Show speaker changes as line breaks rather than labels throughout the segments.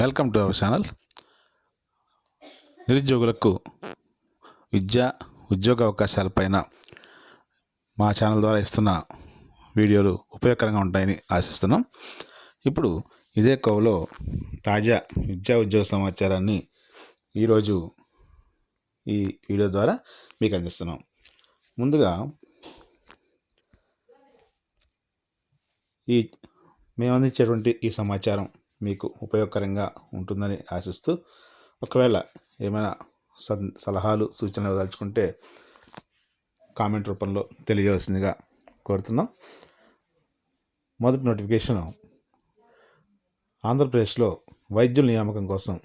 Welcome to our channel. నిరుద్యోగులకు ఉద్యోగ అవకాశాలపైన మా ఛానల్ ద్వారా ఇస్తున్న వీడియోలు ఉపయోగకరంగా ఉంటాయని ఆశిస్తున్నాం. ఇప్పుడు ఇదే కోవలో తాజా ఉద్యోగ సమాచారాన్ని ఈరోజు ఈ వీడియో ద్వారా మీకు అందిస్తున్నాం. ముందుగా మేము అందించేటువంటి ఈ సమాచారం మీకు ఉపయోగకరంగా ఉంటుందని ఆశిస్తూ, ఒకవేళ ఏమైనా సలహాలు సూచనలు దాల్చుకుంటే కామెంట్ రూపంలో తెలియవలసిందిగా కోరుతున్నాం. మొదటి నోటిఫికేషన్, ఆంధ్రప్రదేశ్లో వైద్యుల నియామకం కోసం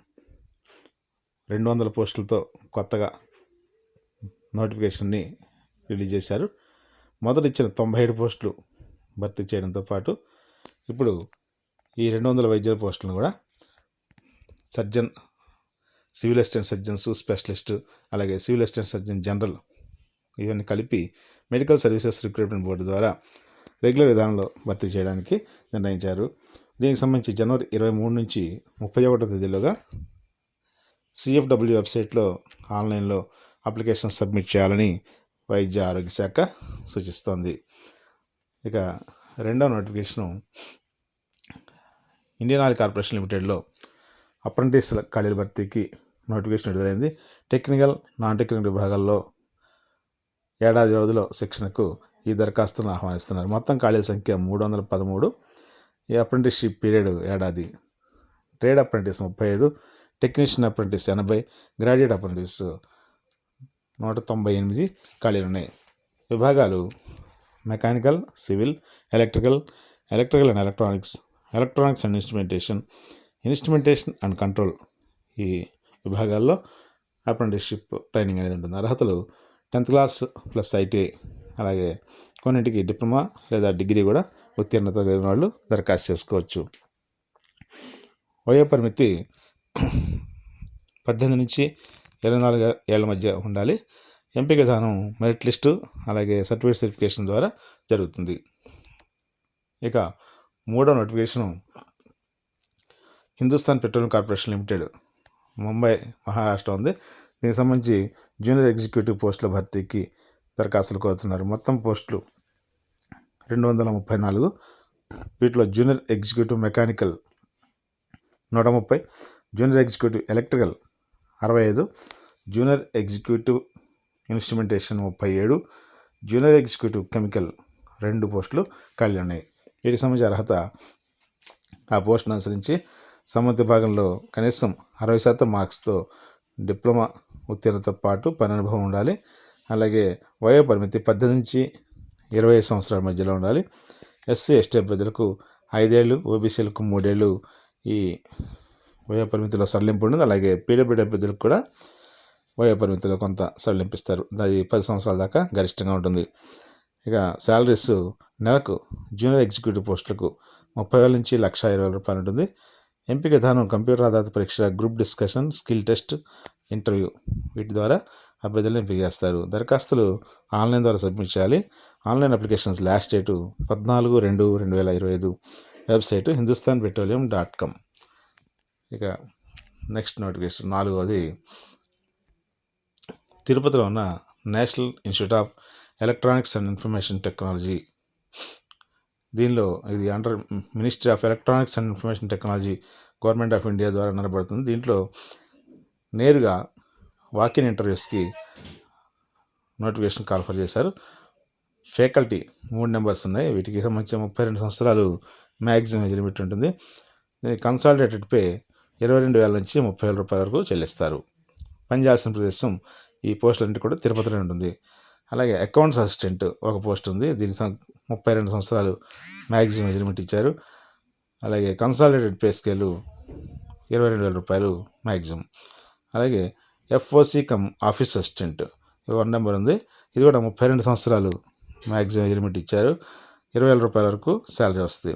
200 పోస్టులతో కొత్తగా నోటిఫికేషన్ని రిలీజ్ చేశారు. మొదట ఇచ్చిన 97 పోస్టులు భర్తీ చేయడంతో పాటు ఇప్పుడు ఈ 200 వైద్యుల పోస్టులను కూడా surgeon, civil assistant surgeons, specialist, అలాగే సివిల్ అసిస్టెంట్ సర్జన్ జనరల్ ఇవన్నీ కలిపి మెడికల్ సర్వీసెస్ రిక్రూట్మెంట్ బోర్డు ద్వారా రెగ్యులర్ విధానంలో భర్తీ చేయడానికి నిర్ణయించారు. దీనికి సంబంధించి జనవరి 23 నుంచి 31 తేదీలోగా CFW వెబ్సైట్లో ఆన్లైన్లో అప్లికేషన్ సబ్మిట్ చేయాలని వైద్య ఆరోగ్య శాఖ సూచిస్తోంది. ఇక రెండవ నోటిఫికేషను, ఇండియన్ ఆయిల్ కార్పొరేషన్ లిమిటెడ్లో అప్రెంటిస్ల ఖాళీల భర్తీకి నోటిఫికేషన్ విడుదలైంది. టెక్నికల్, నాన్ టెక్నికల్ విభాగాల్లో ఏడాది వ్యవధిలో శిక్షణకు ఈ దరఖాస్తులను ఆహ్వానిస్తున్నారు. మొత్తం ఖాళీల సంఖ్య 313. ఈ అప్రెంటిస్షిప్ పీరియడ్ ఏడాది. Trade apprentice 35, technician apprentice 80, graduate apprentice 198 ఖాళీలు ఉన్నాయి. విభాగాలు mechanical, civil, electrical and electronics and instrumentation and control, ఈ విభాగాల్లో అప్రెంటిస్షిప్ ట్రైనింగ్ అనేది ఉంటుంది. అర్హతలు 10th క్లాస్ ప్లస్ ITI, అలాగే కొన్నింటికి డిప్లొమా లేదా డిగ్రీ కూడా ఉత్తీర్ణత కలిగిన వాళ్ళు దరఖాస్తు చేసుకోవచ్చు. వయోపరిమితి 18 నుంచి 24 ఏళ్ల మధ్య ఉండాలి. ఎంపిక విధానం మెరిట్ లిస్టు, అలాగే సర్టిఫికేట్ వెరిఫికేషన్ ద్వారా జరుగుతుంది. ఇక మూడో notification, Hindustan petroleum corporation limited, Mumbai, Maharashtra ఉంది. దీనికి సంబంధించి జూనియర్ ఎగ్జిక్యూటివ్ పోస్టుల భర్తీకి దరఖాస్తులు కోరుతున్నారు. మొత్తం పోస్టులు 234. వీటిలో junior executive mechanical 130, junior executive electrical 65, junior executive instrumentation 37, junior executive chemical 2 పోస్టులు ఖాళీ ఉన్నాయి. వీటికి సంబంధించి అర్హత ఆ పోస్టును అనుసరించి సంబంధిత భాగంలో కనీసం 60% మార్క్స్తో డిప్లొమా ఉత్తీర్ణతో పాటు పని అనుభవం ఉండాలి. అలాగే వయోపరిమితి 18 నుంచి 25 సంవత్సరాల మధ్యలో ఉండాలి. SC, ST అభ్యర్థులకు 5 ఏళ్ళు, OBCలకు 3 ఏళ్ళు ఈ వయోపరిమితిలో సడలింపు ఉంటుంది. అలాగే PWD అభ్యర్థులకు కూడా వయోపరిమితిలో కొంత సడలింపిస్తారు. అది 10 సంవత్సరాల దాకా గరిష్టంగా ఉంటుంది. ఇక శాలరీస్ నెలకు జూనియర్ ఎగ్జిక్యూటివ్ పోస్టులకు 30,000 నుంచి 1,20,000 ఉంటుంది. ఎంపిక విధానం కంప్యూటర్ ఆధారిత పరీక్ష, group discussion, skill test, interview, వీటి ద్వారా అభ్యర్థులను ఎంపిక చేస్తారు. దరఖాస్తులు ఆన్లైన్ ద్వారా సబ్మిట్ చేయాలి. Online applications last date 14/2/2025. Website hindustanpetroleum.com. ఇక నెక్స్ట్ నోటిఫికేషన్ 4వది, తిరుపతిలో ఉన్న national institute of electronics and information technology, దీనిలో ఇది under ministry of electronics and information technology, government of India ద్వారా నడబడుతుంది. దీంట్లో నేరుగా వాకిన్ ఇంటర్వ్యూస్కి నోటిఫికేషన్ కాల్ఫర్ చేశారు. ఫ్యాకల్టీ 3 నెంబర్స్ ఉన్నాయి. వీటికి సంబంధించిన 32 సంవత్సరాలు మ్యాక్సిమం ఏజ్ లిమిట్ ఉంటుంది. కన్సాలిడేటెడ్ పే 22,000 నుంచి 30,000 రూపాయల వరకు చెల్లిస్తారు. పనిచేయాల్సిన ప్రదేశం ఈ పోస్టులన్నిటి కూడా తిరుపతిలో ఉంటుంది. అలాగే అకౌంట్స్ అసిస్టెంట్ ఒక పోస్ట్ ఉంది. దీనికి 32 సంవత్సరాలు మ్యాక్సిమం ఏజ్ లిమిట్ ఇచ్చారు. అలాగే కన్సాలిడేటెడ్ పే స్కేలు 22,000 రూపాయలు మ్యాక్సిమం. అలాగే FOC cum office assistant 1 number ఉంది. ఇది కూడా 32 సంవత్సరాలు మ్యాక్సిమం ఏజ్ లిమిట్ ఇచ్చారు. 20,000 రూపాయల వరకు శాలరీ వస్తుంది.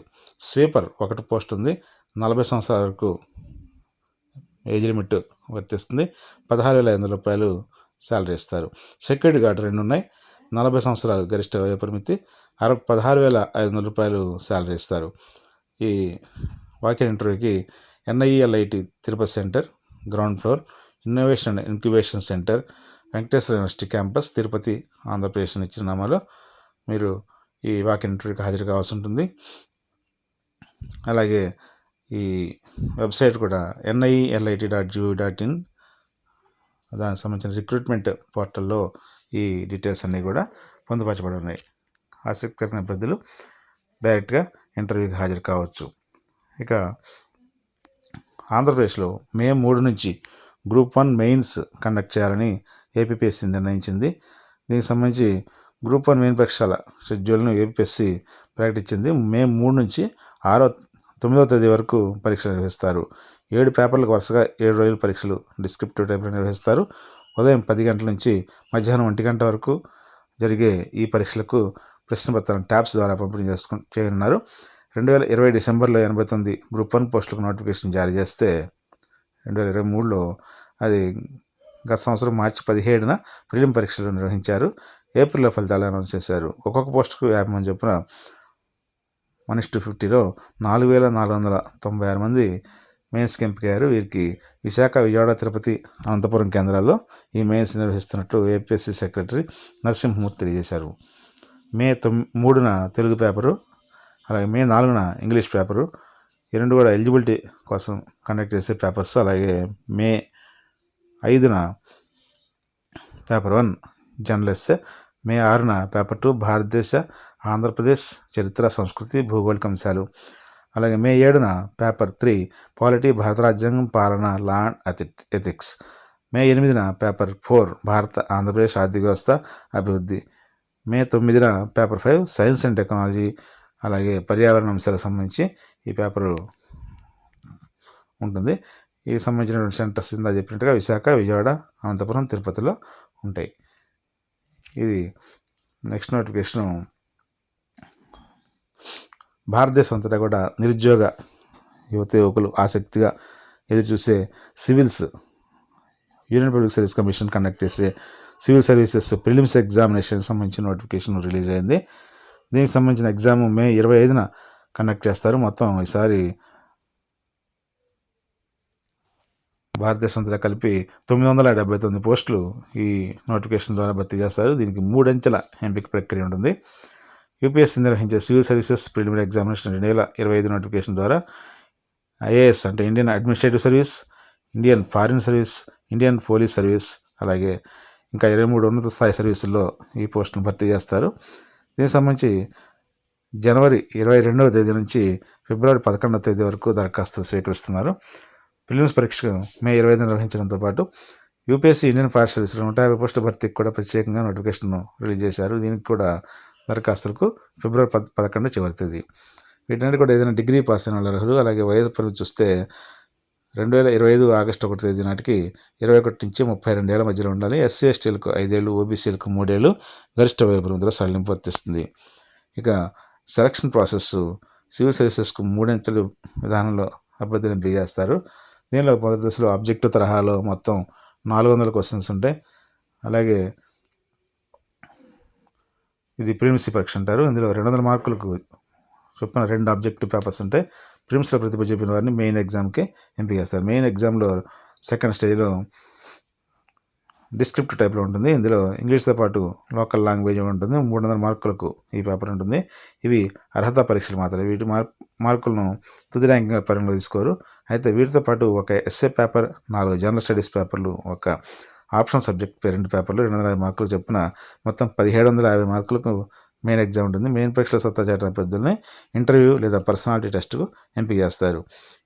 స్వీపర్ ఒకటి పోస్ట్ ఉంది. 40 సంవత్సరాల వరకు ఏజ్ లిమిట్ వర్తిస్తుంది. 16,500 రూపాయలు శాలరీ ఇస్తారు. సెక్యూరిటీ గార్డ్ 2 ఉన్నాయి. 40 సంవత్సరాలు గరిష్ట వయో పరిమితి, 16,500 రూపాయలు శాలరీ ఇస్తారు. ఈ వాకిన్ ఇంటర్వ్యూకి NIELIT Tirupati centre ground floor, innovation and incubation centre, Venkateswara university campus, Tirupati, Andhra Pradesh ఇచ్చిన నామాలో మీరు ఈ వాకిన్ ఇంటర్వ్యూకి హాజరు కావాల్సి ఉంటుంది. అలాగే ఈ వెబ్సైట్ కూడా NIELIT.gov.in, దానికి సంబంధించిన రిక్రూట్మెంట్ పోర్టల్లో ఈ డీటెయిల్స్ అన్నీ కూడా పొందుపరచబడి ఉన్నాయి. ఆసక్తికరమైన అభ్యర్థులు డైరెక్ట్గా ఇంటర్వ్యూకి హాజరు కావచ్చు. ఇక ఆంధ్రప్రదేశ్లో మే 3 నుంచి గ్రూప్ 1 మెయిన్స్ కండక్ట్ చేయాలని ఏపీపీఎస్సీ నిర్ణయించింది. దీనికి సంబంధించి గ్రూప్ 1 మెయిన్ పరీక్షల షెడ్యూల్ను ఏపీఎస్సీ ప్రకటించింది. మే 3 నుంచి 9వ తేదీ వరకు పరీక్షలు నిర్వహిస్తారు. 7 పేపర్లకు వరుసగా 7 రోజులు పరీక్షలు డిస్క్రిప్టివ్ టైప్లో నిర్వహిస్తారు. ఉదయం 10 గంటల నుంచి మధ్యాహ్నం 1 గంట వరకు జరిగే ఈ పరీక్షలకు ప్రశ్నపత్రాలను ట్యాబ్స్ ద్వారా పంపిణీ చేయనున్నారు. 2020 డిసెంబర్లో 89 గ్రూప్ 1 పోస్టులకు నోటిఫికేషన్ జారీ చేస్తే 2023లో అది గత సంవత్సరం మార్చి 17న ప్రిలిమ్ పరీక్షలు నిర్వహించారు. ఏప్రిల్లో ఫలితాలు అనౌన్స్ చేశారు. ఒక్కొక్క పోస్టుకు 50 మంది చొప్పున 1:50లో 4,496 మంది మెయిన్స్కి ఎంపికయ్యారు. వీరికి విశాఖ, విజయవాడ, తిరుపతి, అనంతపురం కేంద్రాల్లో ఈ మెయిన్స్ నిర్వహిస్తున్నట్లు ఏపీఎస్సీ సెక్రటరీ నరసింహమూర్తి తెలియజేశారు. మే 3న తెలుగు పేపరు, అలాగే మే 4న ఇంగ్లీష్ పేపరు, ఈ రెండు కూడా ఎలిజిబిలిటీ కోసం కండక్ట్ చేసే పేపర్స్. అలాగే మే 5న పేపర్ 1 జనరల్ ఎస్సే, మే 6న పేపర్ 2 భారతదేశ, ఆంధ్రప్రదేశ్, చరిత్ర, సంస్కృతి, భౌగోళిక అంశాలు. అలాగే మే 7న పేపర్ 3 పాలిటీ, భారత రాజ్యాంగం, పాలన, లా అండ్ ఎథిక్స్. మే 8న పేపర్ 4 భారత, ఆంధ్రప్రదేశ్ ఆర్థిక వ్యవస్థ, అభివృద్ధి. మే 9న పేపర్ 5 సైన్స్ అండ్ టెక్నాలజీ, అలాగే పర్యావరణ అంశాలకు సంబంధించి ఈ పేపరు ఉంటుంది. ఈ సంబంధించినటువంటి సెంటర్స్ ఇందా చెప్పినట్టుగా విశాఖ, విజయవాడ, అనంతపురం, తిరుపతిలో ఉంటాయి. ఇది నెక్స్ట్ నోటిఫికేషను. భారతదేశం అంతటా కూడా నిరుద్యోగ యువకులు ఆసక్తిగా ఎదురుచూసే civils, union public service commission conduct చేసే సివిల్ సర్వీసెస్ ప్రిలిమ్స్ ఎగ్జామినేషన్ సంబంధించిన నోటిఫికేషన్ రిలీజ్ అయింది. దీనికి సంబంధించిన ఎగ్జామ్ మే 25న కండక్ట్ చేస్తారు. మొత్తం ఈసారి భారతదేశం అంతటా కలిపి 979 పోస్టులు ఈ నోటిఫికేషన్ ద్వారా భర్తీ చేస్తారు. దీనికి 3 అంచెల ఎంపిక ప్రక్రియ ఉంటుంది. యూపీఎస్సీ నిర్వహించే civil services preliminary examination 2025 notification ద్వారా IAS అంటే Indian administrative service, Indian foreign service, Indian police service, అలాగే ఇంకా 23 ఉన్నత స్థాయి సర్వీసుల్లో ఈ పోస్టును భర్తీ చేస్తారు. దీనికి సంబంధించి జనవరి 22వ తేదీ నుంచి ఫిబ్రవరి 11వ తేదీ వరకు దరఖాస్తులు స్వీకరిస్తున్నారు. ప్రిలిమ్స్ పరీక్ష మే 25 నిర్వహించడంతో పాటు యూపీఎస్సీ ఇండియన్ ఫైర్ సర్వీస్లో 150 పోస్టుల భర్తీకి కూడా ప్రత్యేకంగా నోటిఫికేషన్ రిలీజ్ చేశారు. దీనికి కూడా దరఖాస్తులకు ఫిబ్రవరి 11 చివరి తేదీ. వీటన్నిటి కూడా ఏదైనా డిగ్రీ పాస్ అయిన వాళ్ళు అర్హులు. అలాగే వయసు పరిమితి చూస్తే 2025 ఆగస్టు 1 తేదీ నాటికి 21 నుంచి 32 ఏళ్ల మధ్యలో ఉండాలి. ఎస్సీ ఎస్టీలకు 5 ఏళ్ళు, ఓబీసీలకు 3 ఏళ్ళు గరిష్ట వయోపరిమితిలో సడలింపు వర్తిస్తుంది. ఇక సెలక్షన్ ప్రాసెస్ సివిల్ సర్వీసెస్కు 3 అంచెల విధానంలో అభ్యర్థులను ఎంపిక చేస్తారు. దీనిలో మొదటి దశలో ఆబ్జెక్టివ్ తరహాలో మొత్తం 400 క్వశ్చన్స్ ఉంటాయి. అలాగే ఇది ప్రిలిమ్స్ పరీక్ష అంటారు. ఇందులో 200 మార్కులకు చొప్పున 2 ఆబ్జెక్టివ్ పేపర్స్ ఉంటాయి. ప్రిలిమ్స్లో ప్రతిభ చూపిన వారిని మెయిన్ ఎగ్జామ్కి ఎంపిక చేస్తారు. మెయిన్ ఎగ్జామ్లో సెకండ్ స్టేజ్లో డిస్క్రిప్టివ్ టైప్లో ఉంటుంది. ఇందులో ఇంగ్లీష్తో పాటు లోకల్ లాంగ్వేజ్ ఉంటుంది. 300 మార్కులకు ఈ పేపర్ ఉంటుంది. ఇవి అర్హత పరీక్షలు మాత్రమే. వీటి మార్కులను తుది ర్యాంకింగ్ పరిగణలో తీసుకోరు. అయితే వీటితో పాటు ఒక ఎస్ఏ పేపర్, 4 జనరల్ స్టడీస్ పేపర్లు, ఒక ఆప్షనల్ సబ్జెక్ట్ 2 పేపర్లు 250 మార్కులు చొప్పున మొత్తం 1750 మార్కులకు మెయిన్ ఎగ్జామ్ ఉంటుంది. మెయిన్ పరీక్షలో సత్తా చాటిన అభ్యర్థుల్ని ఇంటర్వ్యూ లేదా పర్సనాలిటీ టెస్టుకు ఎంపిక చేస్తారు.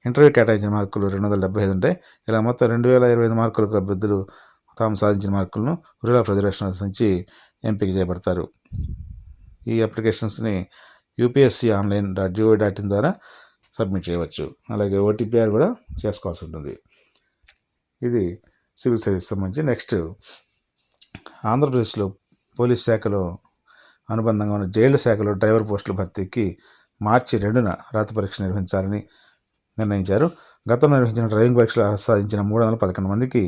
ఇంటర్వ్యూ కేటాయించిన మార్కులు 275 ఉంటాయి. ఇలా మొత్తం 2025 మార్కులకు అభ్యర్థులు తాము సాధించిన మార్కులను రూరల్ ఆఫ్ రిజర్వేషన్స్ నుంచి ఎంపిక చేయబడతారు. ఈ అప్లికేషన్స్ని UPSC.online.gov.in ద్వారా సబ్మిట్ చేయవచ్చు. అలాగే OTPR కూడా చేసుకోవాల్సి ఉంటుంది. ఇది సివిల్ సర్వీస్ సంబంధించి. నెక్స్ట్, ఆంధ్రప్రదేశ్లో పోలీస్ శాఖలో అనుబంధంగా ఉన్న జైలు శాఖలో డ్రైవర్ పోస్టుల భర్తీకి మార్చి 2న రాత పరీక్ష నిర్వహించాలని నిర్ణయించారు. గతంలో నిర్వహించిన డ్రైవింగ్ పరీక్షలో అర్హత సాధించిన 311 మందికి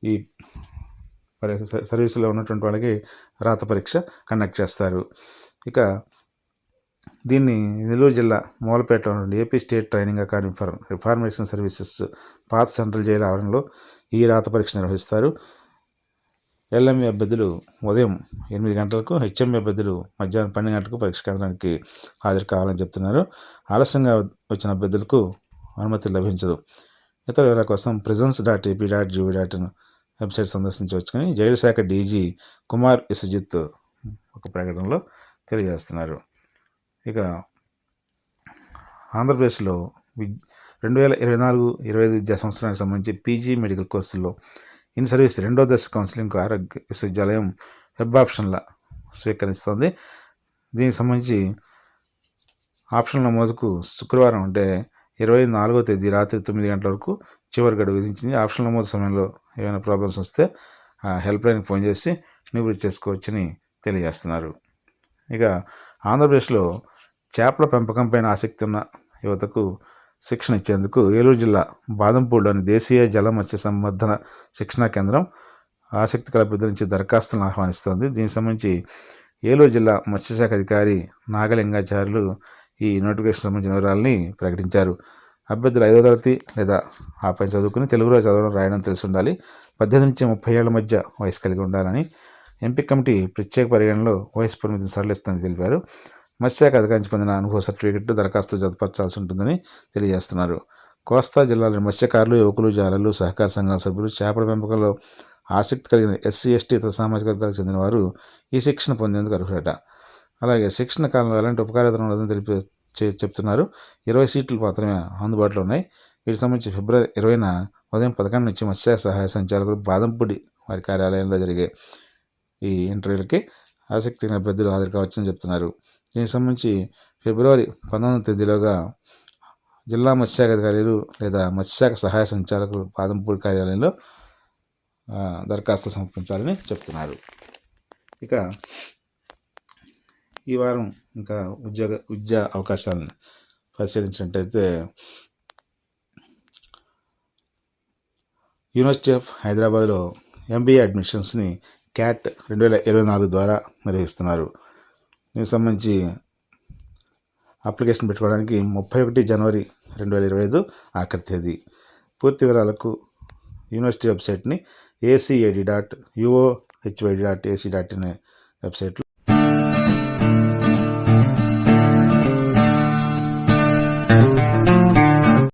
ఈ సర్వీసులో ఉన్నటువంటి వాళ్ళకి రాత పరీక్ష కండక్ట్ చేస్తారు. ఇక దీన్ని నెల్లూరు జిల్లా మూలపేటలో నుండి AP state training academy for reformation services పాత సెంట్రల్ జైలు ఆవరణలో ఈ రాత పరీక్ష నిర్వహిస్తారు. ఎల్ఎంఏ అభ్యర్థులు ఉదయం 8 గంటలకు, హెచ్ఎంఏ అభ్యర్థులు మధ్యాహ్నం 12 గంటలకు పరీక్ష కేంద్రానికి హాజరు కావాలని చెప్తున్నారు. ఆలస్యంగా వచ్చిన అభ్యర్థులకు అనుమతి లభించదు. ఇతర వివరాల కోసం prisons.ap.gov.in వెబ్సైట్ సందర్శించవచ్చుకొని జైలు శాఖ డీజీ కుమార్ విశ్వజిత్ ఒక ప్రకటనలో తెలియజేస్తున్నారు. ఇక ఆంధ్రప్రదేశ్లో 2024-25 విద్యా సంవత్సరానికి సంబంధించి పీజీ మెడికల్ కోర్సుల్లో ఇన్ సర్వీస్ 2వ దశ కౌన్సిలింగ్కు ఆరోగ్య విశ్వవిద్యాలయం వెబ్ ఆప్షన్ల స్వీకరిస్తుంది. దీనికి సంబంధించి ఆప్షన్ల నమోదుకు శుక్రవారం అంటే 24వ తేదీ రాత్రి 9 గంటల వరకు చివరి గడువు విధించింది. ఆప్షన్ నమోదు సమయంలో ఏమైనా ప్రాబ్లమ్స్ వస్తే హెల్ప్ లైన్కి ఫోన్ చేసి నివృత్తి చేసుకోవచ్చని తెలియజేస్తున్నారు. ఇక ఆంధ్రప్రదేశ్లో చేపల పెంపకంపైన ఆసక్తి ఉన్న యువతకు శిక్షణ ఇచ్చేందుకు ఏలూరు జిల్లా బాదంపూడిలోని దేశీయ జల మత్స్య సంవర్ధన శిక్షణా కేంద్రం ఆసక్తి కల అభ్యర్థుల నుంచి దరఖాస్తులను ఆహ్వానిస్తోంది. దీనికి సంబంధించి ఏలూరు జిల్లా మత్స్యశాఖ అధికారి నాగలింగాచార్యులు ఈ నోటిఫికేషన్ సంబంధించిన వివరాలని ప్రకటించారు. అభ్యర్థులు 5వ తరగతి లేదా ఆపై చదువుకుని తెలుగులో చదవడం రాయడం తెలిసి ఉండాలి. 18 నుంచి 30 ఏళ్ల మధ్య వయసు కలిగి ఉండాలని ఎంపిక కమిటీ ప్రత్యేక పరిగణనలో వయసు పరిమితిని సడలిస్తుందని తెలిపారు. మత్స్యశాఖ అధికారించి పొందిన అనుభవ సర్టిఫికెట్ దరఖాస్తు జతపరచాల్సి ఉంటుందని తెలియజేస్తున్నారు. కోస్తా జిల్లాలోని మత్స్యకారులు, యువకులు, జాలర్లు, సహకార సంఘాల సభ్యులు, చేపల పెంపకంలో ఆసక్తి కలిగిన ఎస్సీ, ఎస్టీ ఇతర సామాజిక వర్గాలకు చెందిన వారు ఈ శిక్షణ పొందేందుకు అర్హులట. అలాగే శిక్షణ కాలంలో ఎలాంటి ఉపకార్యతలు ఉండదని చెప్తున్నారు. 20 సీట్లు మాత్రమే అందుబాటులో ఉన్నాయి. వీటికి సంబంధించి ఫిబ్రవరి 20న ఉదయం 11 నుంచి మత్స్యశాఖ సహాయ సంచాలకులు బాదంపూడి వారి కార్యాలయంలో జరిగే ఈ ఇంటర్వ్యూలకి ఆసక్తి కలిగిన అభ్యర్థులు హాజరు కావచ్చని చెప్తున్నారు. దీనికి సంబంధించి ఫిబ్రవరి 19వ తేదీలోగా జిల్లా మత్స్యశాఖ అధికారులు లేదా మత్స్యశాఖ సహాయ సంచాలకులు బాదంపూడి కార్యాలయంలో దరఖాస్తు సమర్పించాలని చెప్తున్నారు. ఇక ఈ వారం ఇంకా విద్యా అవకాశాలను పరిశీలించినట్టయితే యూనివర్సిటీ ఆఫ్ హైదరాబాద్లో ఎంబీఏ అడ్మిషన్స్ని క్యాట్ 2024 ద్వారా నిర్వహిస్తున్నారు. దీనికి సంబంధించి అప్లికేషన్ పెట్టుకోవడానికి 31 జనవరి 2025 ఆఖరి తేదీ. పూర్తి వివరాలకు యూనివర్సిటీ వెబ్సైట్ని acad.uohyd.ac.in వెబ్సైట్లో